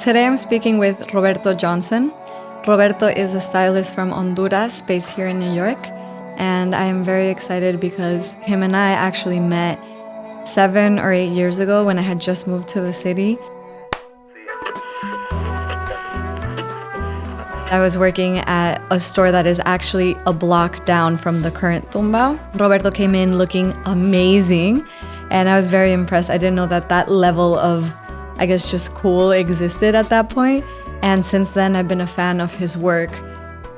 Today I'm speaking with Roberto Johnson. Roberto is a stylist from Honduras based here in New York. And I am very excited because him and I actually met 7 or 8 years ago when I had just moved to the city. I was working at a store that is actually a block down from the current Tumbao. Roberto came in looking amazing, and I was very impressed. I didn't know that that level of, I guess, just cool existed at that point. And since then, I've been a fan of his work.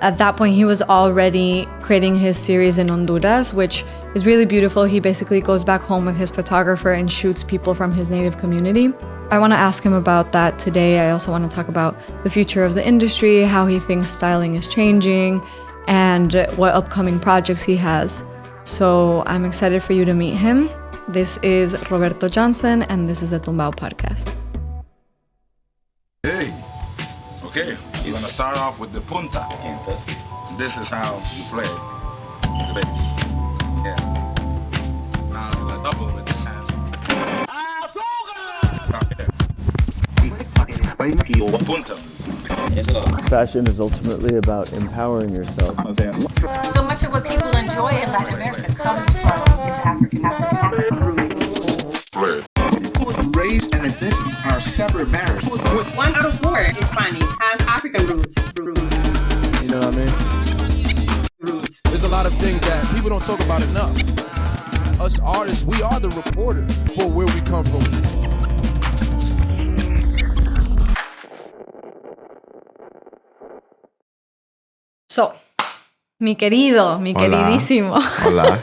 At that point, he was already creating his series in Honduras, which is really beautiful. He basically goes back home with his photographer and shoots people from his native community. I want to ask him about that today. I also want to talk about the future of the industry, how he thinks styling is changing, and what upcoming projects he has. So I'm excited for you to meet him. This is Roberto Johnson, and this is the Tumbao podcast. Hey, okay, you're gonna start off with the punta. This is how you play the bass. Yeah. Now I'm gonna double with this hand. Punta. Fashion is ultimately about empowering yourself. So much of what people enjoy in Latin America comes from its African roots. Race and ethnicity are separate matters. 1 out of 4 Hispanics has African roots. You know what I mean? There's a lot of things that people don't talk about enough. Us artists, we are the reporters for where we come from. So, mi queridísimo. Hola.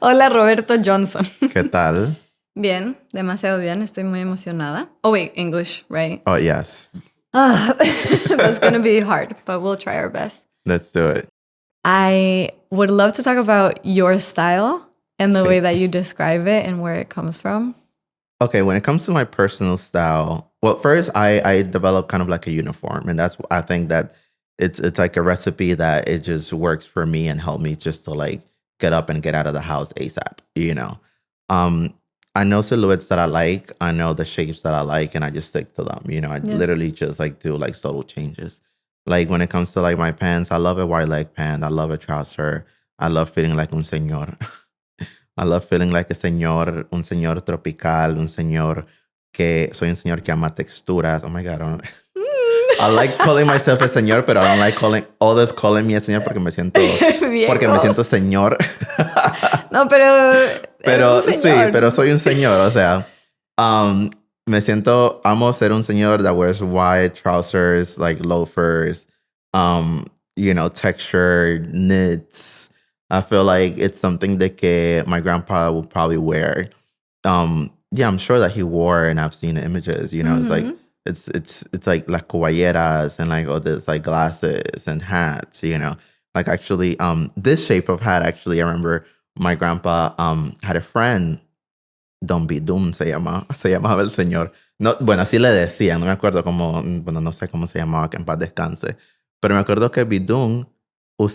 Hola, Roberto Johnson. ¿Qué tal? Bien, demasiado bien. Estoy muy emocionada. Oh, wait, English, right? Oh, yes. That's going to be hard, but we'll try our best. Let's do it. I would love to talk about your style and the Sí. way that you describe it and where it comes from. Okay, when it comes to my personal style, well, first I developed kind of like a uniform, and that's I think that it's like a recipe that it just works for me and help me just to like get up and get out of the house ASAP, you know. I know silhouettes that I like, I know the shapes that I like, and I just stick to them, you know. I literally just like do like subtle changes. Like when it comes to like my pants, I love a wide leg pant, I love a trouser, I love feeling like un señor. I love feeling like un señor tropical, un señor soy un señor que ama texturas. Oh my God, I like calling myself a señor, but I don't like calling others calling me a señor porque me siento señor. No, pero Sí, pero soy un señor, o sea, amo ser un señor that wears wide trousers, like loafers, you know, textured knits. I feel like it's something that my grandpa would probably wear. Yeah, I'm sure that he wore, and I've seen the images, you know, it's like las coballeras and like all this like glasses and hats, you know. Like actually, this shape of hat, actually, I remember my grandpa had a friend, Don Bidum se llamaba el señor. No, bueno, así le decían, no me acuerdo bueno, no sé cómo se llamaba, que en paz descanse. Pero me acuerdo que Bidum I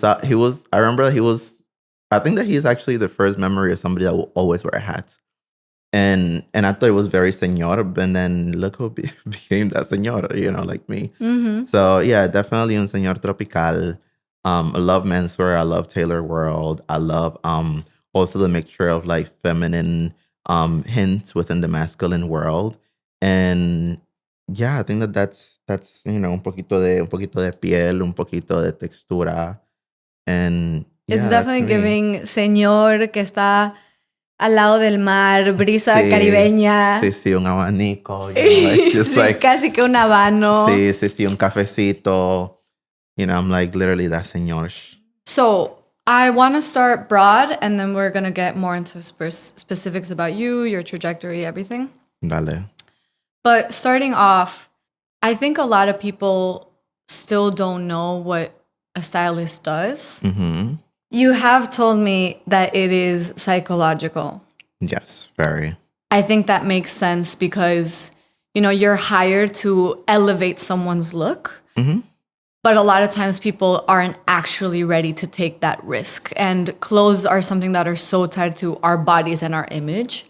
think that he's actually the first memory of somebody that will always wear a hat. And I thought it was very señor, and then look who became that señor, you know, like me. Mm-hmm. So yeah, definitely un señor tropical. I love menswear. I love Taylor World. I love also the mixture of like feminine hints within the masculine world. And yeah, I think that's you know un poquito de piel, un poquito de textura, and yeah, it's definitely giving señor que está al lado del mar, brisa caribeña. Sí, un abanico, you know, like, just like casi que un habano. Sí, un cafecito. You know, I'm like literally that señor. So I want to start broad, and then we're going to get more into specifics about you, your trajectory, everything. Dale. But starting off, I think a lot of people still don't know what a stylist does. Mm-hmm. You have told me that it is psychological. Yes, very. I think that makes sense because, you know, you're hired to elevate someone's look. Mm-hmm. But a lot of times people aren't actually ready to take that risk. And clothes are something that are so tied to our bodies and our image.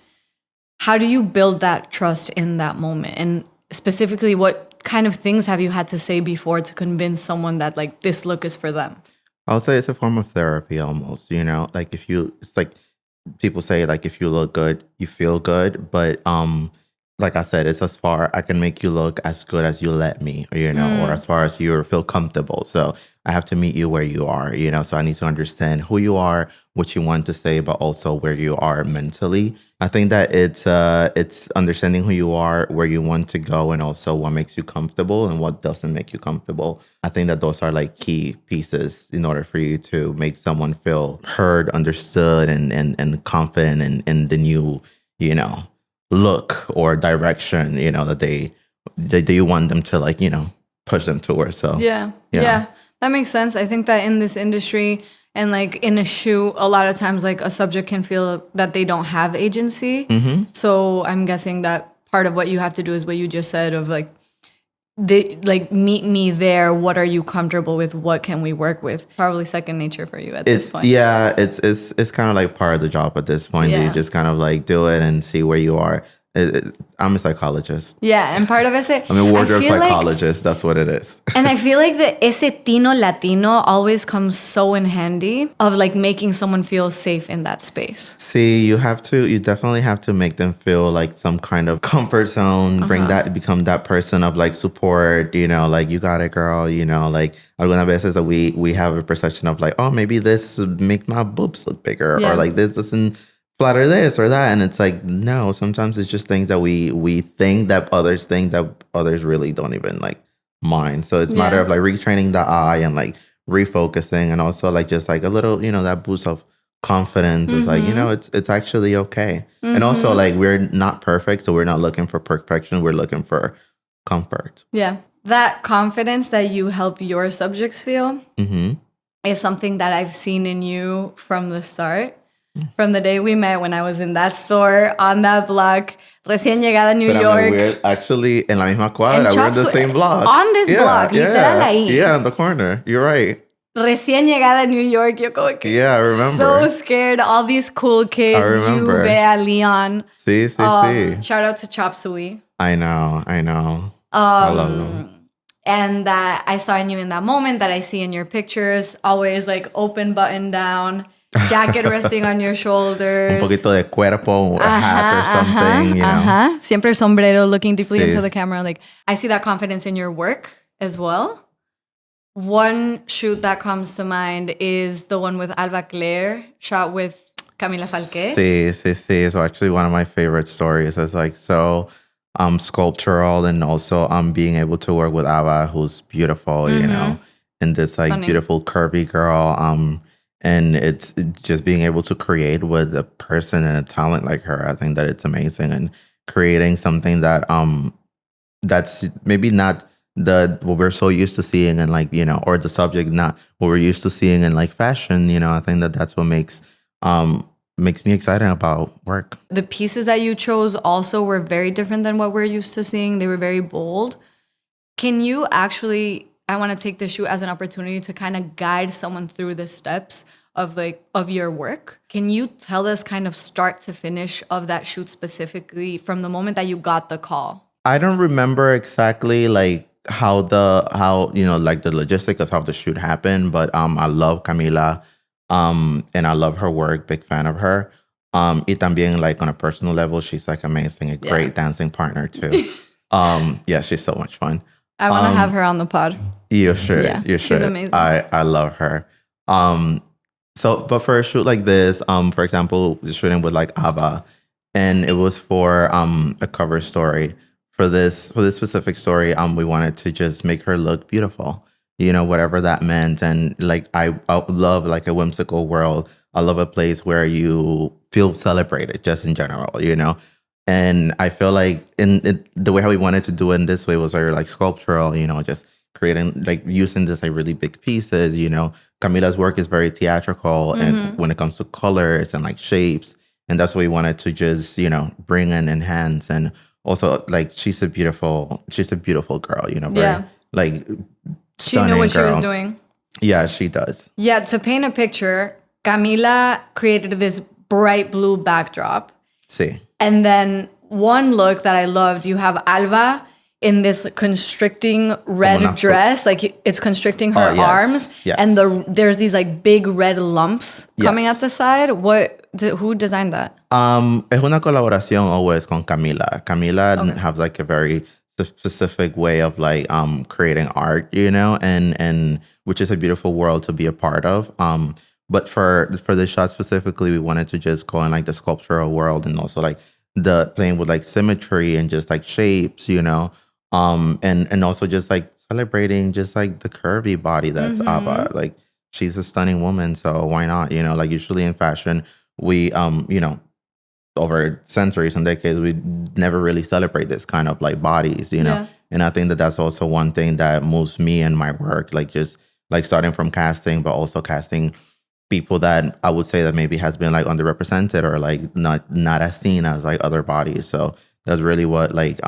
How do you build that trust in that moment? And specifically, what what kind of things have you had to say before to convince someone that like this look is for them? I'll say it's a form of therapy almost, you know, like it's like people say like if you look good, you feel good. But like I said, it's as far I can make you look as good as you let me, you know, or as far as you feel comfortable. So I have to meet you where you are, you know, so I need to understand who you are, what you want to say, but also where you are mentally. I think that it's understanding who you are, where you want to go, and also what makes you comfortable and what doesn't make you comfortable. I think that those are like key pieces in order for you to make someone feel heard, understood, and confident in the new, you know, look or direction, you know, that they want them to like, you know, push them towards. So yeah, that makes sense. I think that in this industry and like in a shoot, a lot of times like a subject can feel that they don't have agency. So I'm guessing that part of what you have to do is what you just said of like, meet me there. What are you comfortable with? What can we work with? Probably second nature for you at this point. Yeah, it's kind of like part of the job at this point. Yeah. You just kind of like do it and see where you are. I'm a psychologist. Yeah, and part of it, I'm a wardrobe psychologist. That's what it is. And I feel like the ese tino Latino always comes so in handy of like making someone feel safe in that space. See, you definitely have to make them feel like some kind of comfort zone, become that person of like support, you know, like you got it, girl, you know, like algunas veces we have a perception of like, oh, maybe this make my boobs look bigger or like this doesn't flatter this or that. And it's like, no, sometimes it's just things that we think that others really don't even like mind. So it's a matter of like retraining the eye and like refocusing, and also like just like a little, you know, that boost of confidence is like, you know, it's actually okay. And also like we're not perfect, so we're not looking for perfection, we're looking for comfort. Yeah, that confidence that you help your subjects feel is something that I've seen in you from the start. From the day we met, when I was in that store on that block, recién llegada a New York. We're actually en la misma cuadra. We're in the same block. On this block, literal ahí. Yeah, in the corner. You're right. Recién llegada a New York, yo como que I remember. So scared. All these cool kids. I remember. You, Bea, Leon. Sí. Shout out to Chop Suey. I know. I love them. And that I saw in you in that moment, that I see in your pictures, always like open button down, jacket resting on your shoulders. Un poquito de cuerpo, or a hat or something, you know. Siempre sombrero, looking deeply into the camera. Like, I see that confidence in your work as well. One shoot that comes to mind is the one with Alba Claire, shot with Camila Falquez. Sí. So actually one of my favorite stories is like so sculptural, and also being able to work with Alba, who's beautiful, you know, and this like beautiful curvy girl. And it's just being able to create with a person and a talent like her. I think that it's amazing, and creating something that that's maybe not what we're so used to seeing, and like, you know, or the subject not what we're used to seeing in like fashion. You know, I think that that's what makes me excited about work. The pieces that you chose also were very different than what we're used to seeing. They were very bold. Can you actually, I want to take the shoot as an opportunity to kind of guide someone through the steps of your work. Can you tell us kind of start to finish of that shoot specifically from the moment that you got the call? I don't remember exactly like how you know, like the logistics of how the shoot happened, but I love Camila, and I love her work, big fan of her. Y también like on a personal level, she's like amazing, a great dancing partner too. Yeah, she's so much fun. I want to have her on the pod. You should. Yeah, you should. She's amazing. I love her. But for a shoot like this, for example, shooting with like Ava, and it was for a cover story. For this specific story, we wanted to just make her look beautiful, you know, whatever that meant. And like I love like a whimsical world. I love a place where you feel celebrated, just in general, you know. And I feel like the way how we wanted to do it in this way was very like sculptural, you know, just creating like using this like really big pieces, you know. Camila's work is very theatrical, and when it comes to colors and like shapes, and that's what we wanted to just, you know, bring and enhance. And also like she's a beautiful girl, you know, very like she knew what she was doing. Yeah, she does. Yeah, to paint a picture, Camila created this bright blue backdrop. Sí. And then one look that I loved, you have Alba in this constricting red dress, like it's constricting her yes, arms, yes. and there's these like big red lumps coming Yes. at the side. Who designed that? Es una colaboración always con Camila. Camila has like a very specific way of like creating art, you know, and which is a beautiful world to be a part of. But for the shot specifically, we wanted to just go in like the sculptural world and also like the playing with like symmetry and just like shapes, you know. And also just like celebrating just like the curvy body that's Ava. Like she's a stunning woman, so why not? You know, like usually in fashion, we you know, over centuries and decades, we never really celebrate this kind of like bodies, you know. Yeah. And I think that that's also one thing that moves me in my work, like just like starting from casting, but also casting people that I would say that maybe has been like underrepresented or like not as seen as like other bodies. So that's really what like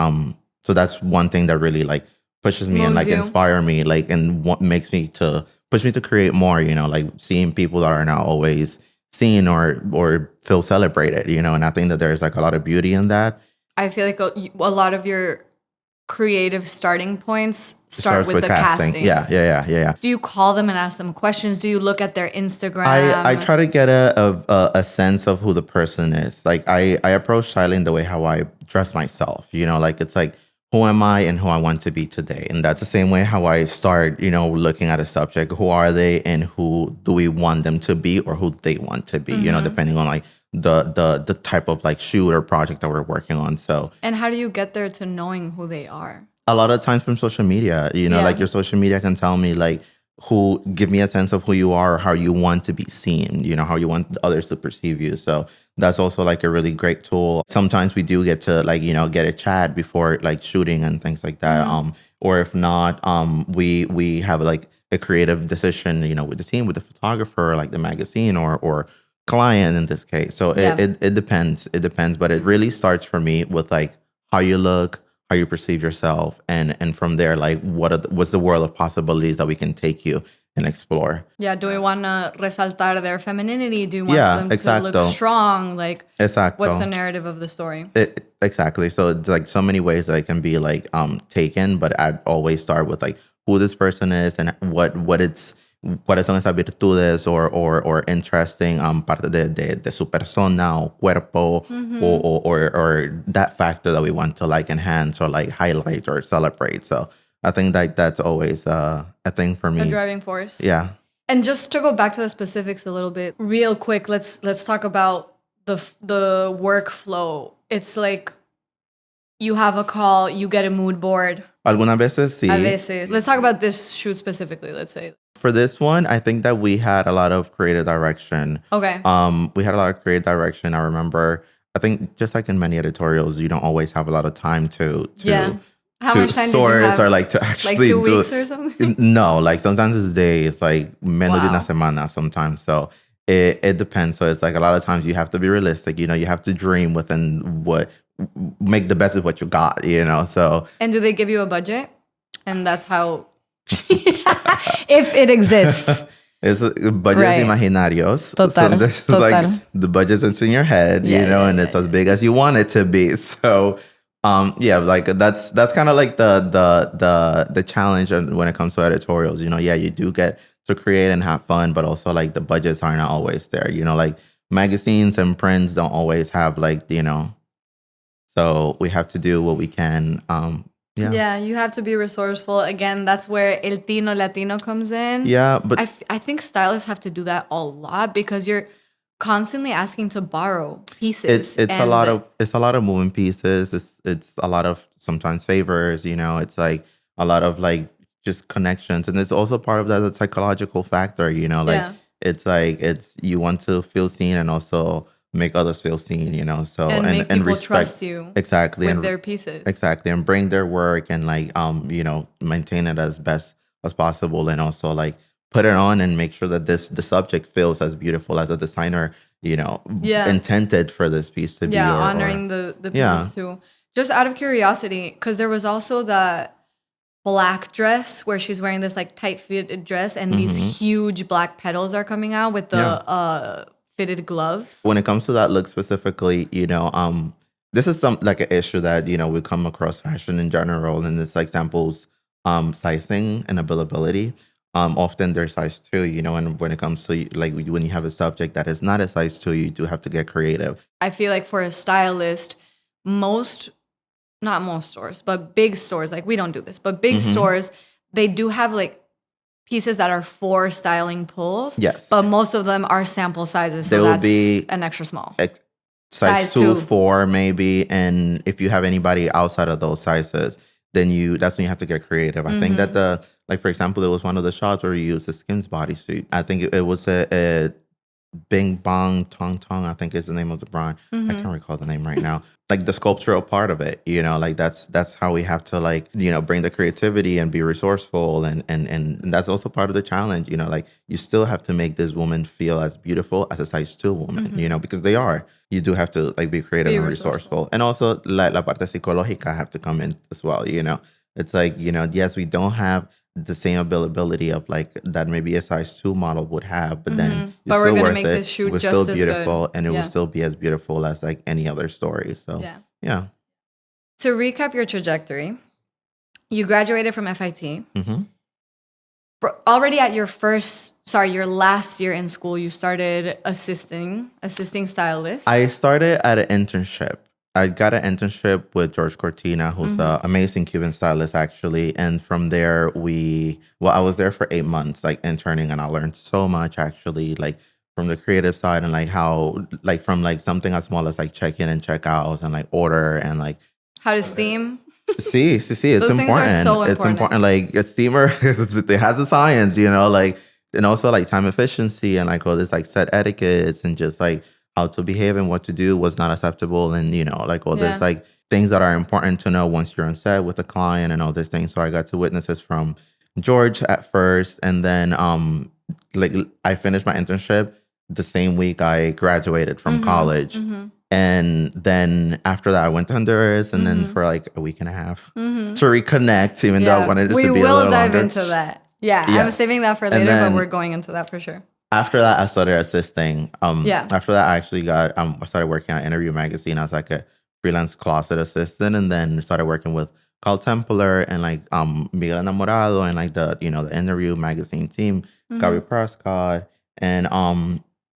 so that's one thing that really like pushes me and like inspire me, like, and what makes me to push me to create more, you know, like seeing people that are not always seen or feel celebrated, you know. And I think that there's like a lot of beauty in that. I feel like a lot of your creative starting points start with the casting. Yeah. Do you call them and ask them questions? Do you look at their Instagram? I try to get a sense of who the person is. Like I approach styling the way how I dress myself, you know, like it's like, who am I and who I want to be today? And that's the same way how I start, you know, looking at a subject. Who are they and who do we want them to be or who they want to be, you know, depending on like the type of like shoot or project that we're working on. So, and how do you get there to knowing who they are? A lot of times from social media, you know, like your social media can tell me like give me a sense of who you are or how you want to be seen, you know, how you want others to perceive you. So that's also like a really great tool. Sometimes we do get to like, you know, get a chat before like shooting and things like that. Or if not, we have like a creative decision, you know, with the team, with the photographer, like the magazine or client in this case. So it depends. It depends. But it really starts for me with like how you look, how you perceive yourself, and from there, like what's the world of possibilities that we can take you and explore. Yeah, do we want to resaltar their femininity? Do you want them to look strong? Like, what's the narrative of the story? Exactly. So it's like so many ways that it can be like taken, but I always start with like who this person is and cuáles son esas virtudes or interesting parte de su persona o cuerpo or that factor that we want to like enhance or like highlight or celebrate. So I think that that's always a thing for me. A driving force. Yeah. And just to go back to the specifics a little bit, real quick, let's talk about the workflow. It's like you have a call, you get a mood board. Algunas veces sí. A veces. Let's talk about this shoot specifically, let's say. For this one, I think that we had a lot of creative direction. Okay. We had a lot of creative direction. I remember, I think just like in many editorials, you don't always have a lot of time to How much time source did you have? or like to actually like 2 weeks or something? No, like sometimes it's days, like menos de una semana sometimes. So it depends. So it's like a lot of times you have to be realistic. You know, you have to dream within make the best of what you got, you know. So and do they give you a budget? And that's how if it exists. It's budgets imaginarios. Total. So like the budget's in your head, you know, and it's as big as you want it to be. So like that's kind of like the challenge when it comes to editorials. You know, you do get to create and have fun, but also like the budgets are not always there. You know, like magazines and prints don't always have like, you know, so we have to do what we can. Yeah, you have to be resourceful. Again, that's where El Tino Latino comes in. Yeah, but I think stylists have to do that a lot because you're constantly asking to borrow pieces. It's a lot of moving pieces. It's a lot of sometimes favors, you know. It's like a lot of like just connections, and it's also part of that psychological factor, you know. Like it's like you want to feel seen and also make others feel seen, you know. So and make people respect, trust you exactly with and their pieces, exactly, and bring their work and like you know, maintain it as best as possible, and also like put it on and make sure that the subject feels as beautiful as a designer, you know, intended for this piece to be. Honoring the pieces too. Just out of curiosity, because there was also that black dress where she's wearing this like tight fitted dress and these huge black petals are coming out with the fitted gloves. When it comes to that look specifically, you know, this is some like an issue that, we come across fashion in general, and it's like samples, sizing and availability. Often they're size 2, and when it comes to like when you have a subject that is not a size 2, you do have to get creative. I feel like for a stylist, not most stores, but big stores, like we don't do this, but big stores, they do have like pieces that are for styling pulls. Yes. But most of them are sample sizes. So They will that's be an extra small. Size 2, 4 maybe. And if you have anybody outside of those sizes, then that's when you have to get creative. I think that for example, it was one of the shots where we used a Skims bodysuit. I think it was a Bing Bong Tong Tong, I think is the name of the brand. I can't recall the name right now. Like the sculptural part of it, like that's how we have to like, bring the creativity and be resourceful. And that's also part of the challenge, like you still have to make this woman feel as beautiful as a size 2 woman, because they are. You do have to like be creative and resourceful. And also la parte psicológica have to come in as well, It's like, yes, we don't have the same availability of like that maybe a size 2 model would have, but then But still we're gonna worth make it. this shoot We're just still as beautiful, good. and it will still be as beautiful as like any other story. So yeah. To recap your trajectory, you graduated from FIT. Already at your last year in school, you started assisting stylist. I started at an internship. I got an internship with George Cortina, who's an amazing Cuban stylist, actually. And from there, I was there for 8 months, like interning, and I learned so much, actually, like from the creative side and like how, like from like something as small as like check-in and check-outs and like order and like how to steam. See, it's Those things important. are so It's important. Like a steamer, it has a science, like, and also like time efficiency and like all this like set etiquettes and just like how to behave and what to do, what's not acceptable, and like all this like things that are important to know once you're on set with a client and all these things. So I got to witness this from George at first, and then like I finished my internship the same week I graduated from college. And then after that, I went to Honduras, and then for like a week and a half to reconnect, even though I wanted it to be a little longer. We will dive into that. Yeah, yes. I'm saving that for later, but we're going into that for sure. After that, I started assisting. After that, I actually I started working at Interview Magazine. I was like a freelance closet assistant, and then started working with Carl Templer and like Miguel Enamorado and like the the Interview Magazine team, Gabby Prescott, and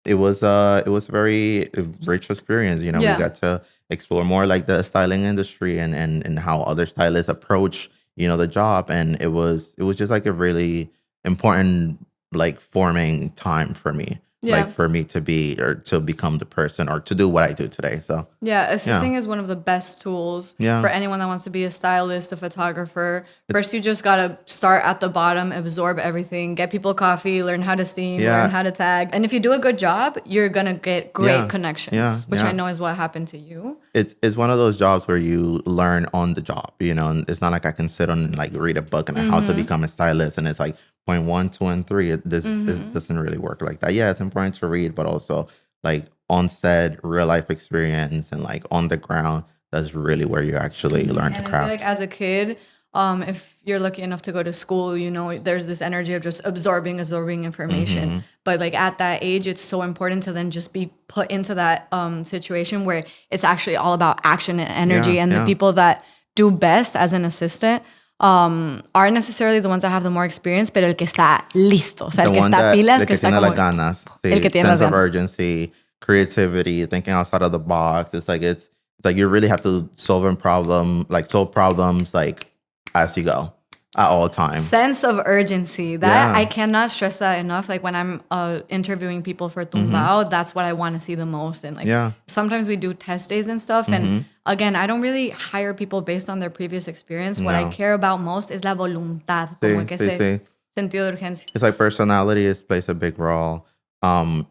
it was a very rich experience. We got to explore more like the styling industry and how other stylists approach the job, and it was just like a really important like forming time for me. Like for me to be or to become the person or to do what I do today. So assisting is one of the best tools for anyone that wants to be a stylist, a photographer. First, you just gotta start at the bottom, absorb everything, get people coffee, learn how to steam, learn how to tag. And if you do a good job, you're gonna get great connections, which I know is what happened to you. It's one of those jobs where you learn on the job, and it's not like I can sit on and like read a book on how to become a stylist, and it's like point 1, 2, and 3. This doesn't really work like that. Yeah, it's important to read, but also like on set, real life experience, and like on the ground. That's really where you actually learn to craft. I feel like as a kid, if you're lucky enough to go to school, there's this energy of just absorbing information. But like at that age, it's so important to then just be put into that situation where it's actually all about action and energy. And the people that do best as an assistant aren't necessarily the ones that have the more experience, pero el que está listo, o sea, el que está pilas, el que tiene las ganas, sense of urgency, creativity, thinking outside of the box. It's like you really have to solve problems like as you go at all times. Sense of urgency. That I cannot stress that enough. Like when I'm interviewing people for Tumbao, that's what I want to see the most. And like sometimes we do test days and stuff. And again, I don't really hire people based on their previous experience. What I care about most is la voluntad. Sentido de urgencia. It's like personality plays a big role. A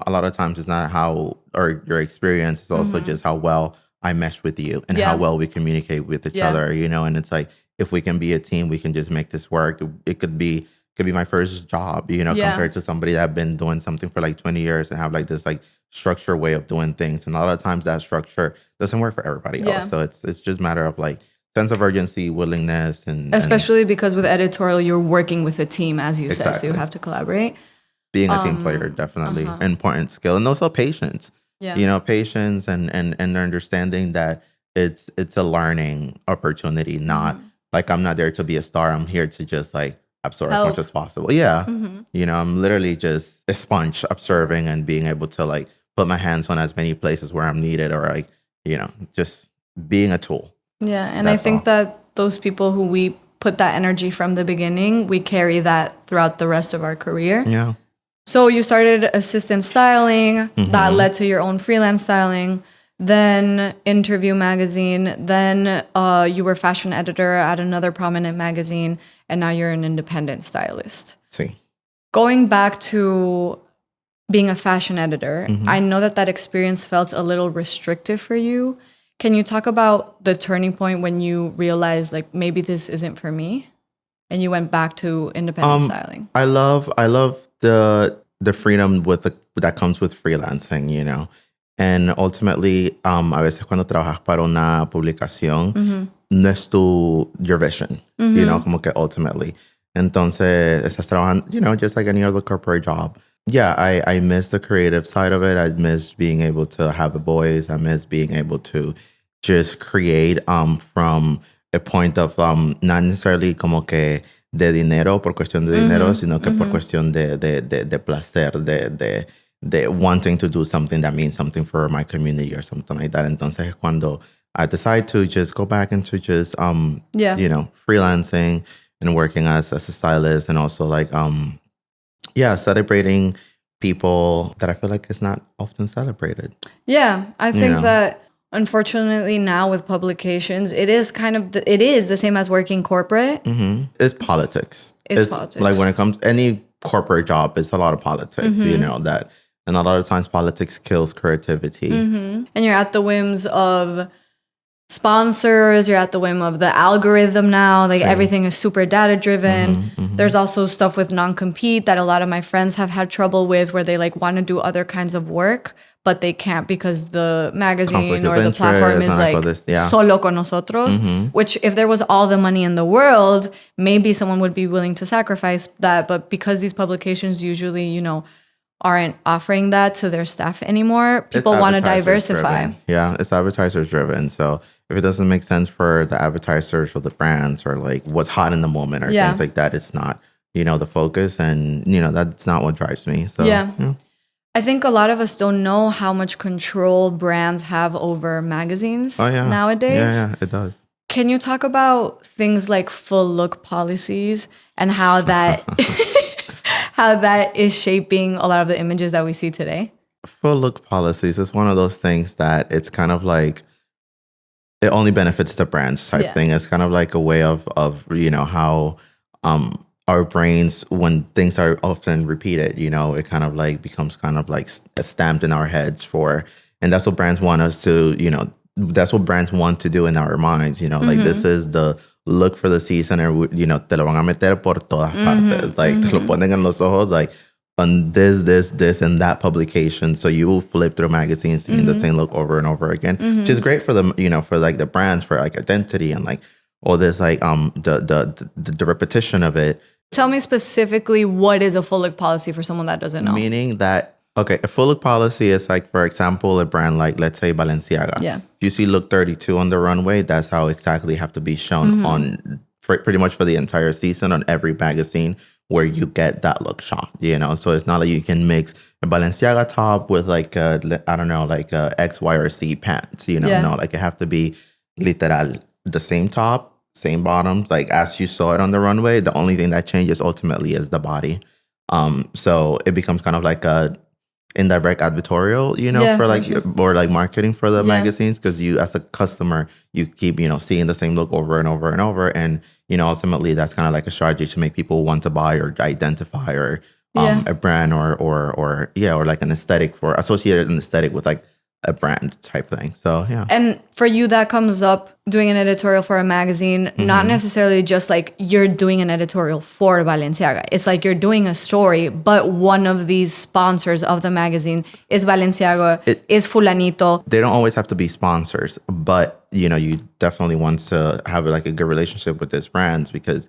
lot of times it's not how or your experience. It's also just how well I mesh with you and how well we communicate with each other. And it's like, if we can be a team, we can just make this work. It could be my first job, compared to somebody that have been doing something for like 20 years and have like this like structured way of doing things. And a lot of times that structure doesn't work for everybody else. So it's just a matter of like sense of urgency, willingness, and especially because with editorial, you're working with a team, as you said, so you have to collaborate. Being a team player, definitely an important skill. And also patience. Patience and understanding that it's a learning opportunity, not like I'm not there to be a star. I'm here to just like absorb as much as possible. Yeah. I'm literally just a sponge observing and being able to like put my hands on as many places where I'm needed, or like, just being a tool. Yeah. And I think that those people who we put that energy from the beginning, we carry that throughout the rest of our career. Yeah. So you started assistant styling, that led to your own freelance styling, then Interview magazine, then you were fashion editor at another prominent magazine, and now you're an independent stylist. See. Going back to being a fashion editor, I know that experience felt a little restrictive for you. Can you talk about the turning point when you realized like maybe this isn't for me, and you went back to independent styling? I love the freedom that comes with freelancing, and ultimately, a veces cuando trabajas para una publicación, no es your vision, como que ultimately. Entonces, estás trabajando, just like any other corporate job. Yeah, I miss the creative side of it. I miss being able to have a voice. I miss being able to just create from a point of not necessarily como que de dinero, por cuestión de dinero, sino que por cuestión de placer, de wanting to do something that means something for my community or something like that. Entonces, cuando I decide to just go back into just, freelancing and working as a stylist, and also like, celebrating people that I feel like is not often celebrated. Yeah, I think that unfortunately now with publications, it is the same as working corporate. It's politics. It's politics. Like when it comes any corporate job, it's a lot of politics, that, and a lot of times politics kills creativity. And you're at the whims of sponsors, you're at the whim of the algorithm now. Like everything is super data driven. There's also stuff with non-compete that a lot of my friends have had trouble with, where they like want to do other kinds of work, but they can't because the magazine or the platform is like solo con nosotros, which if there was all the money in the world, maybe someone would be willing to sacrifice that. But because these publications usually, aren't offering that to their staff anymore, people want to diversify. Driven. Yeah, it's advertisers driven. So if it doesn't make sense for the advertisers or the brands or like what's hot in the moment or things like that, it's not, the focus, and, that's not what drives me. So I think a lot of us don't know how much control brands have over magazines nowadays. Yeah, it does. Can you talk about things like full look policies and how that how that is shaping a lot of the images that we see today? Full look policies is one of those things that it's kind of like it only benefits the brands type thing. It's kind of like a way of how our brains, when things are often repeated, it kind of like becomes kind of like stamped in our heads and that's what brands want us to, that's what brands want to do in our minds, like this is the look for the season, or, te lo van a meter por todas partes. Like, te lo ponen en los ojos, like, on this, and that publication. So you will flip through magazines seeing the same look over and over again, which is great for them, for like the brands, for like identity and like all this, like, the repetition of it. Tell me specifically, what is a full look policy for someone that doesn't know? Meaning that, okay, a full look policy is like, for example, a brand like, let's say, Balenciaga. Yeah. You see look 32 on the runway, that's how exactly have to be shown on pretty much for the entire season on every magazine where you get that look shot, So it's not like you can mix a Balenciaga top with like, X, Y, or C pants, No, like it have to be literal, the same top, same bottoms, like as you saw it on the runway. The only thing that changes ultimately is the body. So it becomes kind of like a indirect editorial, for like, or like marketing for the magazines, because you as a customer, you keep, seeing the same look over and over and over. And, ultimately that's kind of like a strategy to make people want to buy or identify or a brand or like an aesthetic associated an aesthetic with like a brand type thing. So, yeah. And for you, that comes up doing an editorial for a magazine, not necessarily just like you're doing an editorial for Balenciaga. It's like you're doing a story, but one of these sponsors of the magazine is Balenciaga, is Fulanito. They don't always have to be sponsors, but, you definitely want to have like a good relationship with these brands because,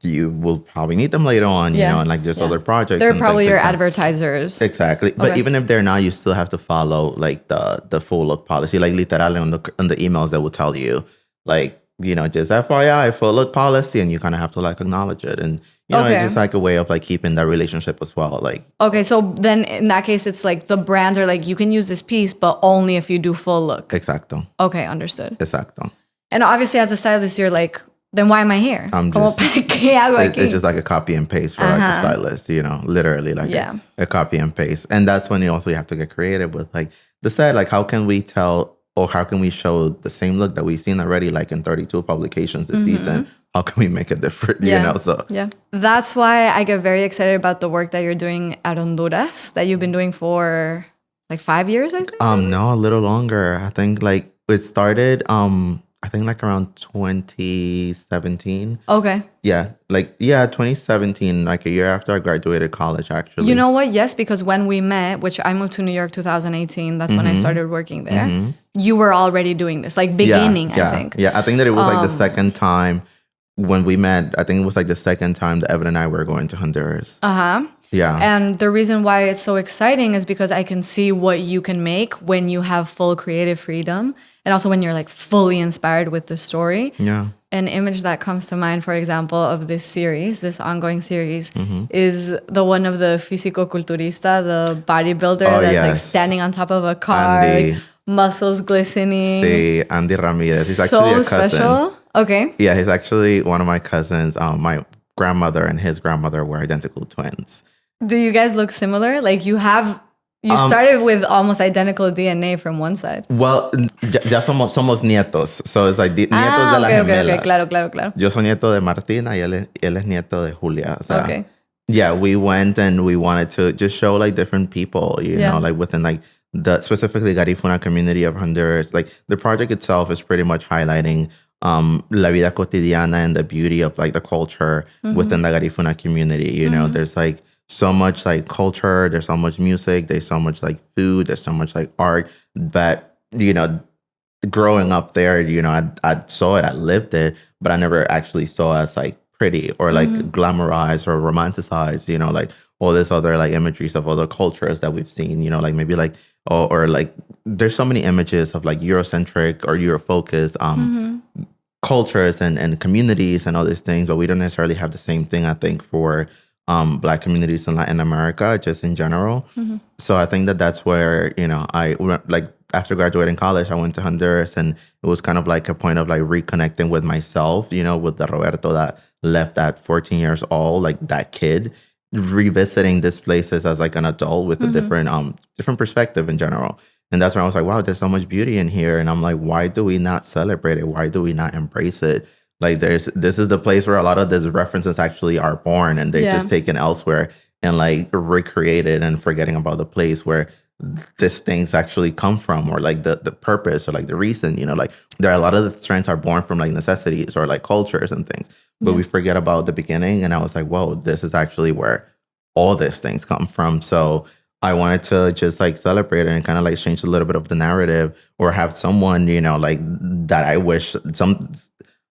you will probably need them later on, and like there's other projects. They're and probably things your like that. advertisers. Exactly. But even if they're not, you still have to follow like the full look policy. Like literal on the emails that will tell you like, just FYI, full look policy, and you kind of have to like acknowledge it. And it's just like a way of like keeping that relationship as well. Like okay, so then in that case it's like the brands are like, you can use this piece, but only if you do full look. Exacto. Okay, understood. Exacto. And obviously as a stylist, you're like, then why am I here? It's just like a copy and paste for like a stylist, literally like a copy and paste. And that's when you also have to get creative with like the set, like how can we tell or how can we show the same look that we've seen already like in 32 publications this season? How can we make it different, So that's why I get very excited about the work that you're doing at Honduras, that you've been doing for like 5 years, I think? No, a little longer. I think like it started I think like around 2017. Okay. Yeah. 2017, like a year after I graduated college, actually. You know what? Yes, because when we met, which I moved to New York 2018, that's when I started working there. You were already doing this, like beginning, I think. Yeah, I think that it was like the second time when we met. I think it was like the second time that Evan and I were going to Honduras. Uh-huh. Yeah. And the reason why it's so exciting is because I can see what you can make when you have full creative freedom. And also when you're like fully inspired with the story. Yeah. An image that comes to mind, for example, of this series, this ongoing series, is the one of the fisicoculturista, the bodybuilder that's like standing on top of a car, like, muscles glistening. Sí, Andy Ramirez. He's actually a cousin. Special. Okay. Yeah, he's actually one of my cousins. My grandmother and his grandmother were identical twins. Do you guys look similar? Like you started with almost identical DNA from one side. Well, ya somos nietos. So it's like nietos de las gemelas. Okay, claro. Yo soy nieto de Martina y él es nieto de Julia. O sea, yeah, we went and we wanted to just show like different people, you know, like within like the specifically Garifuna community of Honduras. Like the project itself is pretty much highlighting la vida cotidiana and the beauty of like the culture within the Garifuna community. You know, there's like so much like culture, there's so much music, there's so much like food, there's so much like art that, growing up there, I saw it, I lived it, but I never actually saw it as like pretty or like glamorized or romanticized, like all this other like imageries of other cultures that we've seen, like maybe like, or like there's so many images of like Eurocentric or Euro-focused cultures and communities and all these things, but we don't necessarily have the same thing, I think, for Black communities in Latin America, just in general. So I think that's where, I like after graduating college, I went to Honduras, and it was kind of like a point of like reconnecting with myself, with the Roberto that left at 14 years old, like that kid, revisiting these places as like an adult with a different perspective in general. And that's when I was like, wow, there's so much beauty in here. And I'm like, why do we not celebrate it? Why do we not embrace it? Like this is the place where a lot of these references actually are born, and they're just taken elsewhere and like recreated, and forgetting about the place where these things actually come from, or like the purpose or like the reason, like there are a lot of the trends are born from like necessities or like cultures and things, but we forget about the beginning. And I was like, whoa, this is actually where all these things come from. So I wanted to just like celebrate it and kind of like change a little bit of the narrative, or have someone, like that I wish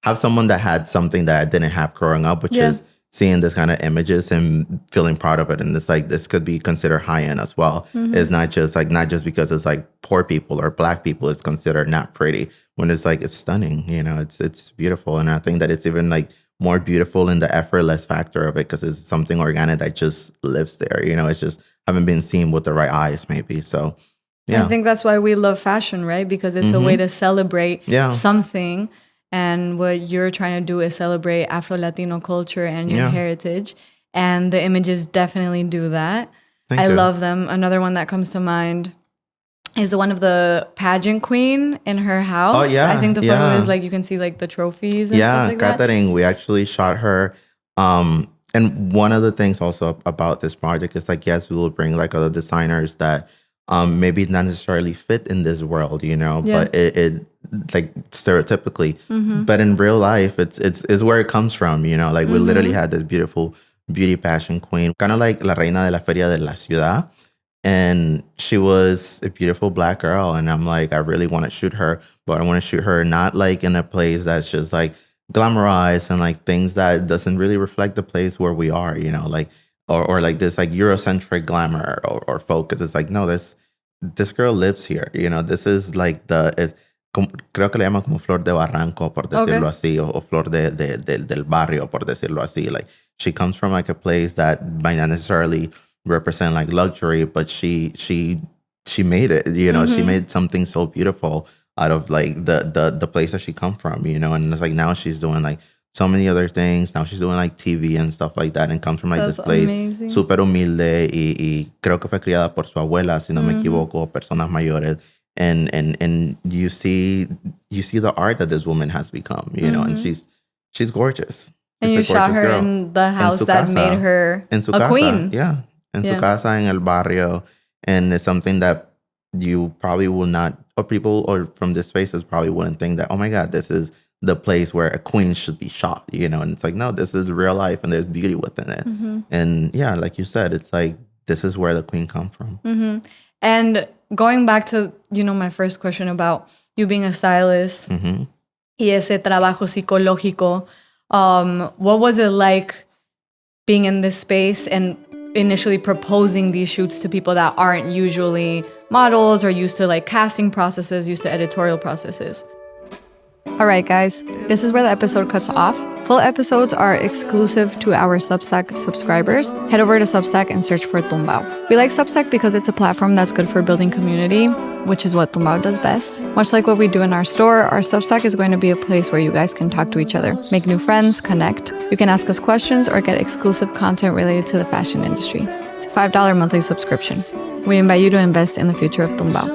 have someone that had something that I didn't have growing up, which is seeing this kind of images and feeling proud of it. And it's like, this could be considered high-end as well. It's not just because it's like poor people or Black people, it's considered not pretty, when it's like, it's stunning, it's beautiful. And I think that it's even like more beautiful in the effortless factor of it, because it's something organic that just lives there. It's just haven't been seen with the right eyes, maybe. So, yeah. I think that's why we love fashion, right? Because it's a way to celebrate something. And what you're trying to do is celebrate Afro-Latino culture and your heritage. And the images definitely do that. I love them. Another one that comes to mind is the one of the pageant queen in her house. Oh, yeah. I think the photo is like, you can see like the trophies and stuff like that. Catherine, we actually shot her. And one of the things also about this project is like, yes, we will bring like other designers that maybe not necessarily fit in this world, but it like stereotypically, but in real life, it's where it comes from, like we literally had this beautiful beauty pageant queen, kind of like la reina de la feria de la ciudad. And she was a beautiful Black girl. And I'm like, I really want to shoot her, but I want to shoot her not like in a place that's just like glamorized and like things that doesn't really reflect the place where we are, you know, like or like this like Eurocentric glamour or focus. It's like, no, this girl lives here, you know. This is like creo que le llaman como flor de barranco, por decirlo así, o flor del barrio, por decirlo así. Like, she comes from like a place that might not necessarily represent like luxury, but she made it, you know. She made something so beautiful out of like the place that she come from, you know. And it's like now she's doing like so many other things. Now she's doing like TV and stuff like that, and comes from like this place súper humilde y creo que fue criada por su abuela, si no me equivoco, personas mayores. And you see the art that this woman has become, you know, and she's gorgeous. And you shot her in the house that made her a queen. Yeah, in su casa, en el barrio. And it's something that you probably will not, or people or from this spaces probably wouldn't think that, oh my God, this is the place where a queen should be shot, you know. And it's like, no, this is real life and there's beauty within it. And yeah, like you said, it's like, this is where the queen come from. And going back to, you know, my first question about you being a stylist y ese trabajo psicológico, what was it like being in this space and initially proposing these shoots to people that aren't usually models or used to like casting processes, used to editorial processes? All right, guys, this is where the episode cuts off. Full episodes are exclusive to our Substack subscribers. Head over to Substack and search for Tumbao. We like Substack because it's a platform that's good for building community, which is what Tumbao does best. Much like what we do in our store, our Substack is going to be a place where you guys can talk to each other, make new friends, connect. You can ask us questions or get exclusive content related to the fashion industry. It's a $5 monthly subscription. We invite you to invest in the future of Tumbao.